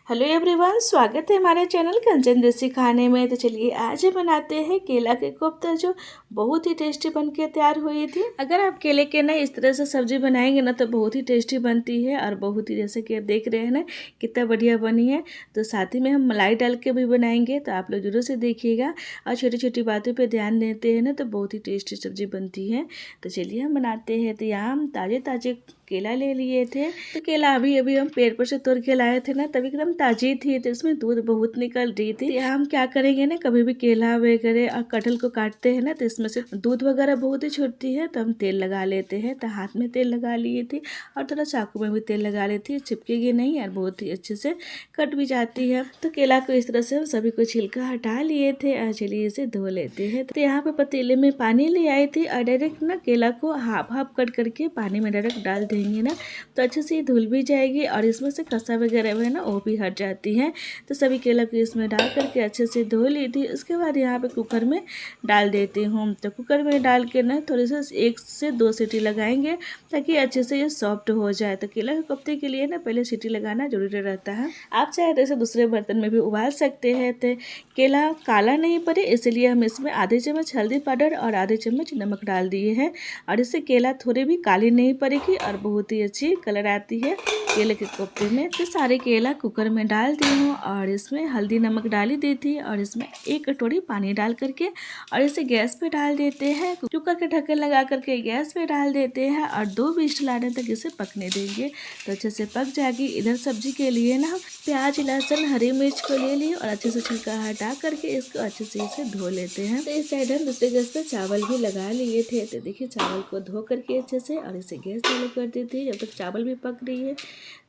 Hello everyone, स्वागत है हमारे चैनल कंचन देसी खाने में। तो चलिए आज बनाते हैं केला के कोफ्ता, जो बहुत ही टेस्टी बन के तैयार हुई थी। अगर आप केले के ना इस तरह से सब्जी बनाएंगे ना तो बहुत ही टेस्टी बनती है और बहुत ही, जैसे कि आप देख रहे हैं ना कितना बढ़िया बनी है। तो साथ ही में हम मलाई डाल के भी बनाएंगे, तो आप लोग जरूर से देखिएगा और छोटी छोटी बातों पर ध्यान देते हैं ना तो बहुत ही टेस्टी सब्जी बनती है। तो चलिए हम बनाते हैं। तो यहाँ हम ताजे ताजे केला ले लिए थे। तो केला अभी अभी हम पेड़ पर से तोड़ के लाए थे ना, तभी एकदम ताजी थी, तो इसमें दूध बहुत निकल रही थी। यहाँ हम क्या करेंगे ना, कभी भी केला वगैरह और कटहल को काटते हैं ना तो इसमें से दूध वगैरह बहुत ही छूटती है, तो हम तेल लगा लेते हैं। तो हाथ में तेल लगा लिए थे और थोड़ा चाकू में भी तेल लगा लेती है, चिपकेगी नहीं और बहुत ही अच्छे से कट भी जाती है। तो केला को इस तरह से हम सभी को छिलका हटा लिए थे और चलिए इसे धो लेते हैं। तो यहाँ पे पतीले में पानी ले आई थी और डायरेक्ट ना केला को हाफ हाफ कट करके पानी में डायरेक्ट डाल देंगे ना तो अच्छे से धुल भी जाएगी और इसमें से खसा वगैरह है ना वो भी हट जाती है। तो सभी केला को इसमें डाल करके अच्छे से धो ली थी। उसके बाद यहाँ पे कुकर में डाल देती हूँ। तो कुकर में डाल के ना थोड़ी सी 1 से 2 सीटी लगाएंगे ताकि अच्छे से ये सॉफ्ट हो जाए। तो केला के कोफ्ते के लिए ना पहले सीटी लगाना जरूरी रहता है। आप चाहे तो इसे दूसरे बर्तन में भी उबाल सकते हैं। तो केला काला नहीं पड़े इसलिए हम इसमें आधे चम्मच हल्दी पाउडर और आधे चम्मच नमक डाल दिए हैं और इससे केला थोड़ी भी काली नहीं पड़ेगी और बहुत ही अच्छी कलर आती है केले के कोफ्ते में। तो सारे केला कुकर में डाल दी हूँ और इसमें हल्दी नमक डाली दी थी और इसमें 1 कटोरी पानी डाल करके और इसे गैस पे डाल देते हैं। कुकर के ढक्कन लगा करके गैस पे डाल देते हैं और 2 विजिल आने तक इसे पकने देंगे। तो अच्छे से पक जाएगी। इधर सब्जी के लिए ना प्याज, लहसुन, हरी मिर्च को ले ली और अच्छे से छिलका हटा करके इसको अच्छे से इसे धो लेते हैं। तो इस साइड हम दूसरे गैस पे चावल भी लगा लिए थे। तो देखिए चावल को धो करके अच्छे से और इसे गैस चालू कर देते हैं जब तक चावल भी पक रही है।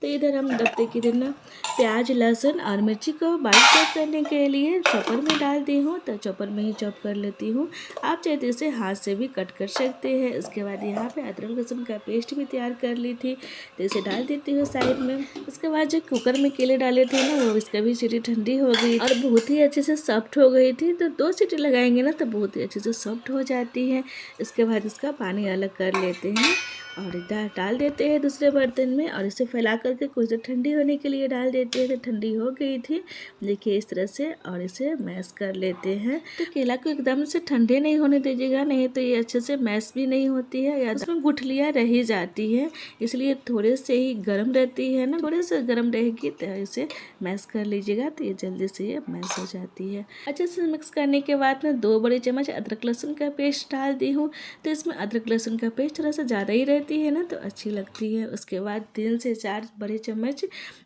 तो इधर हम दबते की दिन प्याज, लहसुन और मिर्ची को बारीक चॉप करने के लिए चॉपर में डाल दी हूँ। तो चॉपर में ही चॉप कर लेती हूँ। आप चाहे तो इसे हाथ से भी कट कर सकते हैं। उसके बाद यहाँ पे अदरक लहसुन का पेस्ट भी तैयार कर ली थी, तो इसे डाल देती हूँ साइड में। उसके बाद जो कुकर में केले डाले थे ना वो इसका भी सीटी ठंडी हो गई और बहुत ही अच्छे से सॉफ्ट हो गई थी। तो 2 सीटी लगाएंगे ना तो बहुत ही अच्छे से सॉफ्ट हो जाती है। इसके बाद इसका पानी अलग कर लेते हैं और दाल डाल देते हैं दूसरे बर्तन में और इसे फैला करके कुछ देर ठंडी होने के लिए डाल देते हैं। तो ठंडी हो गई थी देखिए इस तरह से और इसे मैश कर लेते हैं। तो केला को एकदम से ठंडे नहीं होने दीजिएगा, नहीं तो ये अच्छे से मैश भी नहीं होती है या उसमें गुठलियाँ रह जाती है, इसलिए थोड़े से ही गर्म रहती है ना, थोड़े से गर्म रहेगी तो इसे मैश कर लीजिएगा तो ये जल्दी से ये मैश हो जाती है। अच्छे से मिक्स करने के बाद में 2 बड़े चम्मच अदरक लहसुन का पेस्ट डाल दी हूँ। तो इसमें अदरक लहसुन का पेस्ट थोड़ा सा ज़्यादा ही रहती है ना तो अच्छी लगती है। उसके बाद 3 से 4 बड़े चम्मच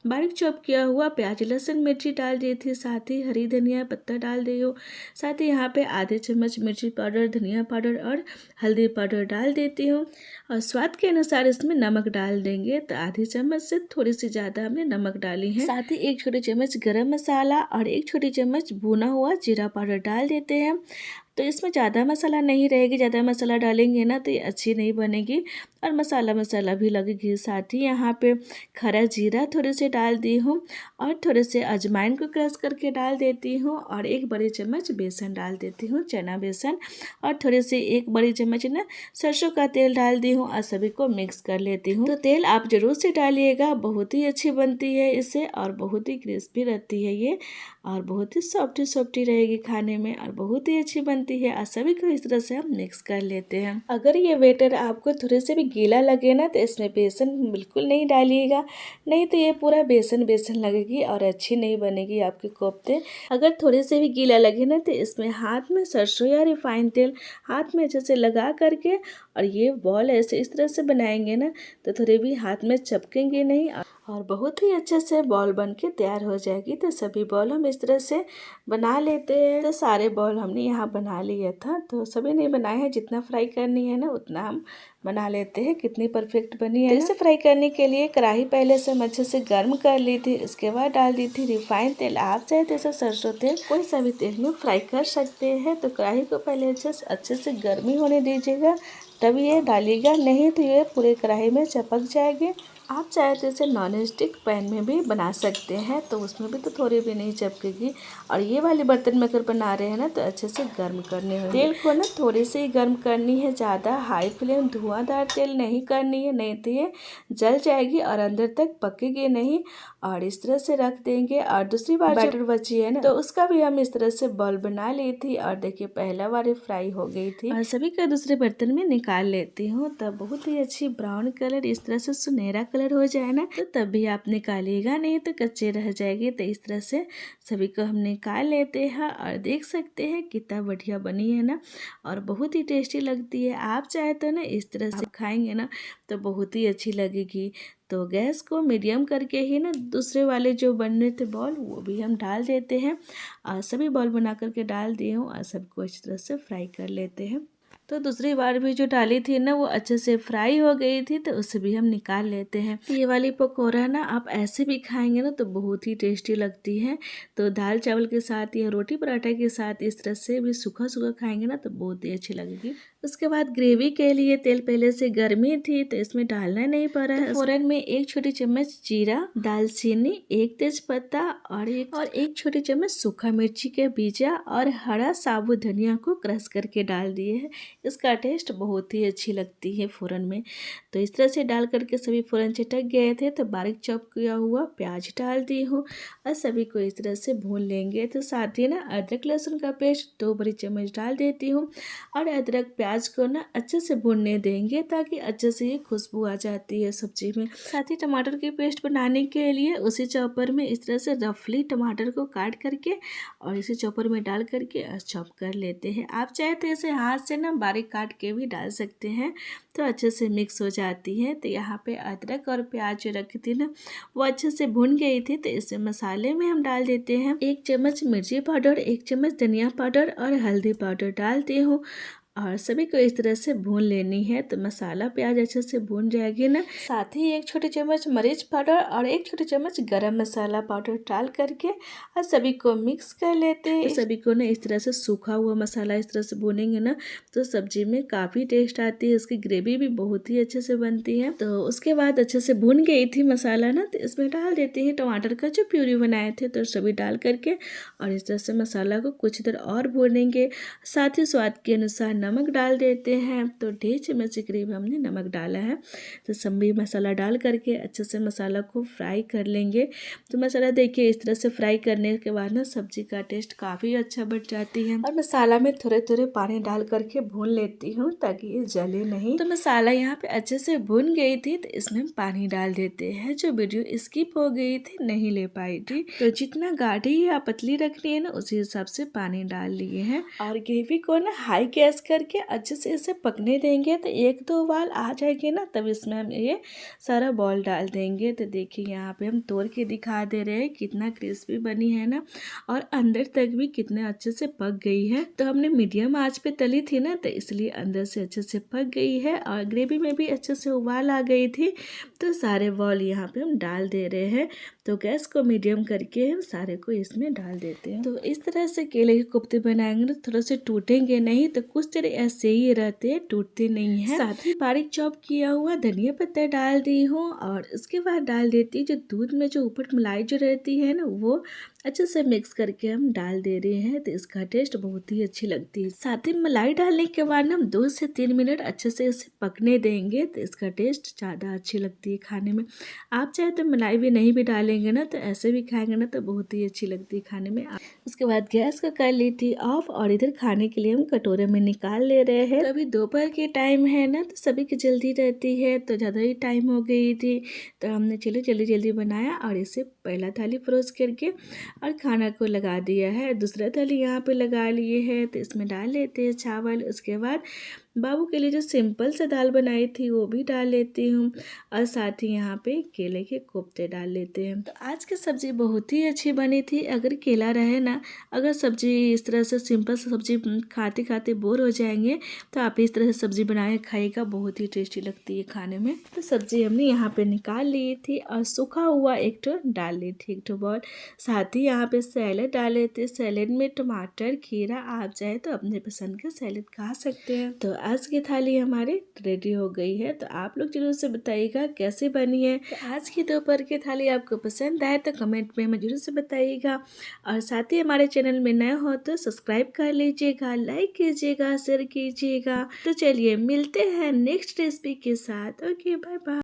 बारीक चॉप किया हुआ प्याज, लहसुन, मिर्ची डाल दी थी, साथ ही हरी धनिया पत्ता डाल दी हूँ। साथ ही यहाँ पे आधे चम्मच मिर्ची पाउडर, धनिया पाउडर और हल्दी पाउडर डाल देती हूँ और स्वाद के अनुसार इसमें नमक डाल देंगे। तो आधी चम्मच से थोड़ी सी ज़्यादा हमने नमक डाली है। साथ ही 1 छोटी चम्मच गरम मसाला और 1 छोटी चम्मच भुना हुआ जीरा पाउडर डाल देते हैं। तो इसमें ज़्यादा मसाला नहीं रहेगी, ज़्यादा मसाला डालेंगे ना तो ये अच्छी नहीं बनेगी और मसाला भी लगेगी। साथ ही यहाँ पे खरा जीरा थोड़े से डाल दी हूँ और थोड़े से अजवाइन को क्रश करके डाल देती हूँ और 1 बड़ी चम्मच बेसन डाल देती हूँ, चना बेसन, और थोड़े से 1 बड़ी चम्मच ना सरसों का तेल डाल दी हूँ और सभी को मिक्स कर लेती हूँ। तो तेल आप जरूर से डालिएगा, बहुत ही अच्छी बनती है इससे और बहुत ही क्रिस्पी रहती है ये और बहुत ही सॉफ्टी रहेगी खाने में और बहुत ही अच्छी बनती है। और सभी को इस तरह से हम मिक्स कर लेते हैं। अगर ये बैटर आपको थोड़े से भी गीला लगे ना तो इसमें बेसन बिल्कुल नहीं डालिएगा, नहीं तो ये पूरा बेसन लगेगी और अच्छी नहीं बनेगी आपके कोफ्ते। अगर थोड़े से भी गीला लगे ना तो इसमें हाथ में सरसों या रिफाइंड तेल हाथ में अच्छे से लगा करके और ये बॉल ऐसे इस तरह से बनाएंगे ना तो थोड़े भी हाथ में चपकेंगे नहीं और बहुत ही अच्छे से बॉल बन के तैयार हो जाएगी। तो सभी बॉल हम इस तरह से बना लेते हैं। तो सारे बॉल हमने यहाँ बना लिया था, तो सभी नहीं बनाए हैं, जितना फ्राई करनी है ना उतना हम बना लेते हैं। कितनी परफेक्ट बनी है। इसे फ्राई करने के लिए कढ़ाई पहले से हम अच्छे से गर्म कर ली थी, इसके बाद डाल दी थी रिफाइंड तेल। आप चाहे तो सरसों तेल कोई सा भी तेल में फ्राई कर सकते हैं। तो कढ़ाई को पहले अच्छे से गर्मी होने दीजिएगा तब ये डालिएगा, नहीं तो ये पूरे कढ़ाई में चिपक जाएगी आप चाहे तो इसे नॉन स्टिक पैन में भी बना सकते हैं, तो उसमें भी तो थोड़ी भी नहीं चिपकेगी। और ये वाले बर्तन में अगर बना रहे हैं ना तो अच्छे से गर्म करने होंगे। तेल को ना थोड़ी सी गर्म करनी है, ज़्यादा हाई फ्लेम धुआंधार तेल नहीं करनी है, नहीं तो ये जल जाएगी और अंदर तक पकेगी नहीं। और इस तरह से रख देंगे। और दूसरी बार बैटर बची है ना तो उसका भी हम इस तरह से बॉल बना ली थी और देखिए पहला बार फ्राई हो गई थी। और सभी का दूसरे बर्तन में निकाल लेती हूँ। तब बहुत ही अच्छी ब्राउन कलर इस तरह से सुनहरा कलर हो जाए ना तो तब भी आप निकालिएगा, नहीं तो कच्चे रह जाएगी। तो इस तरह से सभी को हम निकाल लेते हैं और देख सकते हैं कितना बढ़िया बनी है ना, और बहुत ही टेस्टी लगती है। आप चाहे तो ना इस तरह से खाएंगे ना तो बहुत ही अच्छी लगेगी। तो गैस को मीडियम करके ही ना दूसरे वाले जो बन रहे थे बॉल वो भी हम डाल देते हैं। और सभी बॉल बना करके डाल दिए हूँ और सबको इस तरह से फ्राई कर लेते हैं। तो दूसरी बार भी जो डाली थी ना वो अच्छे से फ्राई हो गई थी, तो उसे भी हम निकाल लेते हैं। ये वाली पकौड़ा ना आप ऐसे भी खाएंगे ना तो बहुत ही टेस्टी लगती है। तो दाल चावल के साथ या रोटी पराठा के साथ इस तरह से भी सूखा सूखा खाएंगे ना तो बहुत ही अच्छी लगेगी। उसके बाद ग्रेवी के लिए तेल पहले से गर्मी थी तो इसमें डालना नहीं पड़ा है। फोरन में 1 छोटी चम्मच जीरा, दालचीनी, 1 तेजपत्ता और एक छोटी चम्मच सूखा मिर्ची के बीजा और हरा साबुत धनिया को क्रश करके डाल दिए हैं। इसका टेस्ट बहुत ही अच्छी लगती है फ़ोरन में। तो इस तरह से डाल करके सभी फ़ोरन चिटक गए थे तो बारीक चॉप किया हुआ प्याज डाल दी हूँ और सभी को इस तरह से भून लेंगे। तो साथ ही ना अदरक लहसुन का पेस्ट 2 बड़ी चम्मच डाल देती हूँ और अदरक प्याज को ना अच्छे से भूनने देंगे ताकि अच्छे से ये खुशबू आ जाती है सब्जी में। साथ ही टमाटर की पेस्ट बनाने के लिए उसी चॉपर में इस तरह से रफली टमाटर को काट करके और इसी चॉपर में डाल करके चॉप कर लेते हैं। आप चाहे तो इसे हाथ से ना बारीक काट के भी डाल सकते हैं तो अच्छे से मिक्स हो जाती है। तो यहाँ पे अदरक और प्याज जो रखी थी ना वो अच्छे से भुन गई थी। तो इसे मसाले में हम डाल देते हैं 1 चम्मच मिर्ची पाउडर, 1 चम्मच धनिया पाउडर और हल्दी पाउडर डालती हूँ और सभी को इस तरह से भून लेनी है। तो मसाला प्याज अच्छे से भून जाएगी ना। साथ ही 1 छोटी चम्मच मिर्च पाउडर और 1 छोटी चम्मच गरम मसाला पाउडर डाल करके और सभी को मिक्स कर लेते हैं। तो सभी को ना इस तरह से सूखा हुआ मसाला इस तरह से भूनेंगे ना तो सब्जी में काफ़ी टेस्ट आती है, इसकी ग्रेवी भी बहुत ही अच्छे से बनती है। तो उसके बाद अच्छे से भून गई थी मसाला ना तो इसमें डाल देते हैं टमाटर का जो प्यूरी बनाए थे। तो सभी डाल करके और इस तरह से मसाला को कुछ देर और भूनेंगे। साथ ही स्वाद के अनुसार नमक डाल देते हैं। तो 1.5 चम्मच के करीब हमने नमक डाला है। तो सभी मसाला डाल करके अच्छे से मसाला को फ्राई कर लेंगे। तो मसाला देखिए इस तरह से फ्राई करने के बाद ना सब्जी का टेस्ट काफ़ी अच्छा बढ़ जाती है। और मसाला में थोड़े थोड़े पानी डाल करके भून लेती हूँ ताकि ये जले नहीं। तो मसाला यहाँ पे अच्छे से भून गई थी तो इसमें पानी डाल देते हैं। जो वीडियो स्किप हो गई थी नहीं ले पाई थी तो जितना गाढ़ी या पतली रखनी है ना उसी हिसाब से पानी डाल लिए हैं। और ग्रेवी को ना हाई गैस करके अच्छे से इसे पकने देंगे। तो 1-2 उबाल आ जाएगी ना तब इसमें हम ये सारा बॉल डाल देंगे। तो देखिए यहाँ पे हम तोड़ के दिखा दे रहे हैं कितना क्रिस्पी बनी है ना और अंदर तक भी कितने अच्छे से पक गई है। तो हमने मीडियम आंच पे तली थी ना तो इसलिए अंदर से अच्छे से पक गई है और ग्रेवी में भी अच्छे से उबाल आ गई थी। तो सारे बॉल यहाँ पे हम डाल दे रहे हैं। तो गैस को मीडियम करके हम सारे को इसमें डाल देते हैं। तो इस तरह से केले के कोफ्ते बनाएंगे ना थोड़ा से टूटेंगे नहीं, तो कुछ देर ऐसे ही रहते हैं, टूटते नहीं है। साथ ही बारीक चॉप किया हुआ धनिया पत्ता डाल दी हूँ और उसके बाद डाल देती जो दूध में जो ऊपर मलाई जो रहती है ना वो अच्छे से मिक्स करके हम डाल दे रहे हैं। तो इसका टेस्ट बहुत ही अच्छी लगती है। साथ ही मलाई डालने के बाद ना हम 2 से 3 मिनट अच्छे से इसे पकने देंगे तो इसका टेस्ट ज़्यादा अच्छी लगती है खाने में। आप चाहे तो मलाई भी नहीं भी डालेंगे ना तो ऐसे भी खाएंगे ना तो बहुत ही अच्छी लगती है खाने में। उसके बाद गैस को कर ली थी ऑफ और इधर खाने के लिए हम कटोरे में निकाल ले रहे हैं। तो अभी दोपहर के टाइम है ना तो सभी की जल्दी रहती है तो ज़्यादा ही टाइम हो गई थी। तो हमने चलो जल्दी जल्दी बनाया और इसे पहला थाली परोस करके और खाना को लगा दिया है। दूसरा थाली यहाँ पे लगा लिए है तो इसमें डाल लेते हैं चावल। उसके बाद बाबू के लिए जो सिंपल सा दाल बनाई थी वो भी डाल लेती हूँ और साथ ही यहाँ पे केले के कोफ्ते डाल लेते हैं। तो आज की सब्ज़ी बहुत ही अच्छी बनी थी। अगर केला रहे ना, अगर सब्ज़ी इस तरह से सिंपल सा सब्ज़ी खाते खाते बोर हो जाएंगे तो आप इस तरह से सब्ज़ी बनाए खाइएगा, बहुत ही टेस्टी लगती है खाने में। तो सब्ज़ी हमने यहाँ पे निकाल ली थी और सूखा हुआ एक ठो डाल ली थी, एक ठो बॉल। साथ ही यहाँ पे सैलेड डाल लेते। सैलेड में टमाटर, खीरा, आप चाहे तो अपने पसंद का सैलेड खा सकते हैं। तो आज की थाली हमारी रेडी हो गई है। तो आप लोग जरूर से बताइएगा कैसे बनी है। तो आज की दोपहर की थाली आपको पसंद आए तो कमेंट में हमें जरूर से बताइएगा। और साथ ही हमारे चैनल में नए हो तो सब्सक्राइब कर लीजिएगा, लाइक कीजिएगा, शेयर कीजिएगा। तो चलिए मिलते हैं नेक्स्ट रेसिपी के साथ। Okay, bye bye.